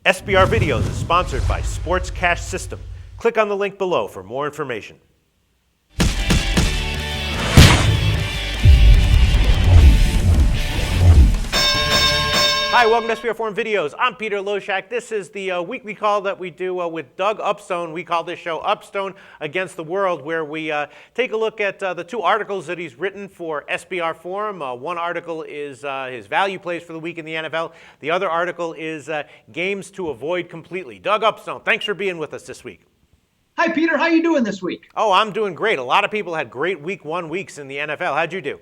SBR Videos is sponsored by Sports Cash System. Click on the link below for more information. Hi, welcome to SBR Forum Videos. I'm Peter Loshak. This is the weekly call that we do with Doug Upstone. We call this show Upstone Against the World, where we take a look at the two articles that he's written for SBR Forum. One article is his value plays for the week in the NFL. The other article is games to avoid completely. Doug Upstone, thanks for being with us this week. Hi, Peter. How you doing this week? Oh, I'm doing great. A lot of people had great week 1 weeks in the NFL. How'd you do?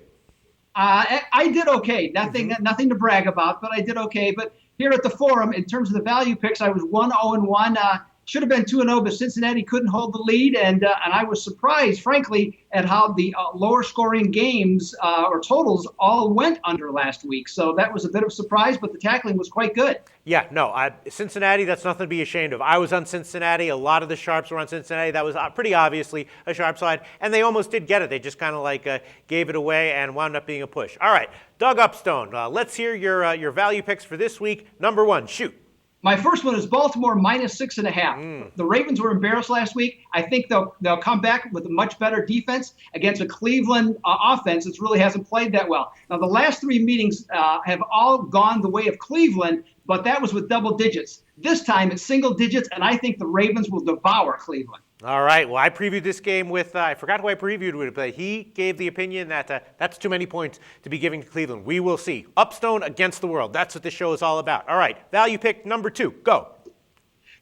I did okay. Nothing to brag about, but I did okay. But here at the Forum, in terms of the value picks, I was 1-0-1. Should have been 2-0, but Cincinnati couldn't hold the lead, and I was surprised, frankly, at how the lower scoring games or totals all went under last week. So that was a bit of a surprise, but the tackling was quite good. Yeah, no, Cincinnati, that's nothing to be ashamed of. I was on Cincinnati. A lot of the sharps were on Cincinnati. That was pretty obviously a sharp side, and they almost did get it. They just kind of like gave it away and wound up being a push. All right, Doug Upstone, let's hear your value picks for this week. Number one, shoot. My first one is Baltimore -6.5. The Ravens were embarrassed last week. I think they'll come back with a much better defense against a Cleveland offense that really hasn't played that well. Now, the last three meetings have all gone the way of Cleveland, but that was with double digits. This time it's single digits, and I think the Ravens will devour Cleveland. All right. Well, I previewed this game with, I forgot who I previewed with, but he gave the opinion that that's too many points to be giving to Cleveland. We will see. Upstone against the world. That's what this show is all about. All right. Value pick number two. Go.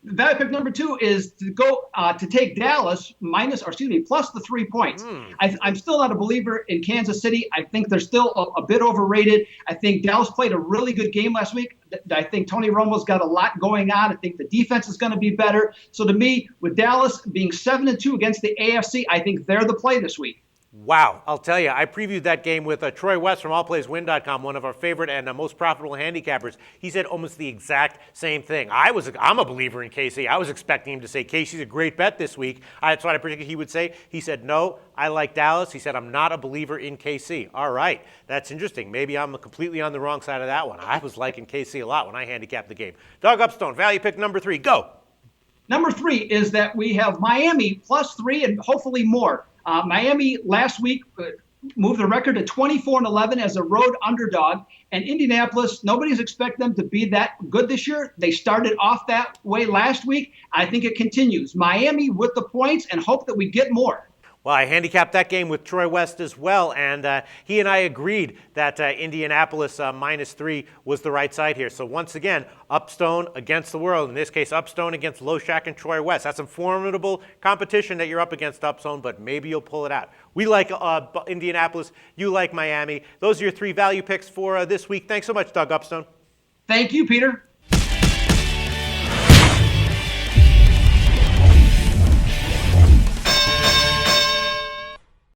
Value pick number two is to go to take Dallas plus the 3 points. I'm still not a believer in Kansas City. I think they're still a bit overrated. I think Dallas played a really good game last week. I think Tony Romo's got a lot going on. I think the defense is going to be better. So to me, with Dallas being 7-2 against the AFC, I think they're the play this week. Wow, I'll tell you, I previewed that game with Troy West from AllPlaysWin.com, one of our favorite and most profitable handicappers. He said almost the exact same thing. I'm a believer in KC. I was expecting him to say KC's a great bet this week. That's what I predicted he would say. He said, no, I like Dallas. He said, I'm not a believer in KC. All right, that's interesting. Maybe I'm completely on the wrong side of that one. I was liking KC a lot when I handicapped the game. Doug Upstone, value pick number three, go. Number three is that we have Miami +3 and hopefully more. Miami last week moved the record to 24-11 as a road underdog. And Indianapolis, nobody's expecting them to be that good this year. They started off that way last week. I think it continues. Miami with the points and hope that we get more. Well, I handicapped that game with Troy West as well, and he and I agreed that Indianapolis -3 was the right side here. So once again, Upstone against the world. In this case, Upstone against Loshak and Troy West. That's a formidable competition that you're up against, Upstone, but maybe you'll pull it out. We like Indianapolis. You like Miami. Those are your three value picks for this week. Thanks so much, Doug Upstone. Thank you, Peter.